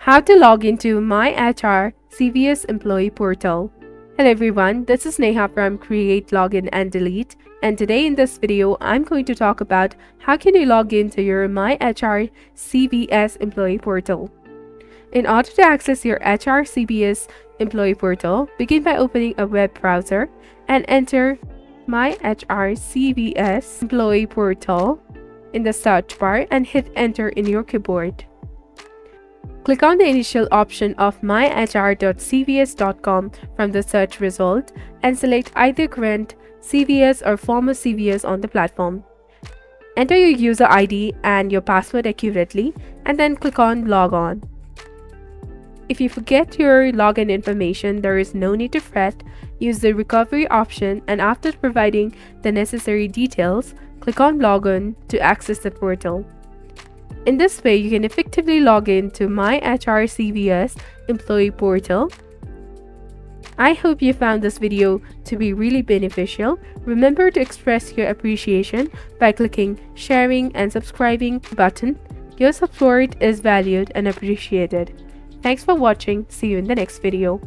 How to log into MyHR CVS Employee Portal. Hello everyone, this is Neha from Create, Login and Delete, and today in this video I'm going to talk about how can you log into your MyHR CVS Employee Portal. In order to access your HR CVS Employee Portal, begin by opening a web browser and enter MyHR CVS Employee Portal in the search bar and hit enter in your keyboard. Click on the initial option of myhr.cvs.com from the search result and select either current CVS or former CVS on the platform. Enter your user ID and your password accurately and then click on Log On. If you forget your login information, there is no need to fret. Use the recovery option and after providing the necessary details, click on Login to access the portal. In this way, you can effectively log in to MyHR CVS Employee Portal. I hope you found this video to be really beneficial. Remember to express your appreciation by clicking sharing and subscribing button. Your support is valued and appreciated. Thanks for watching. See you in the next video.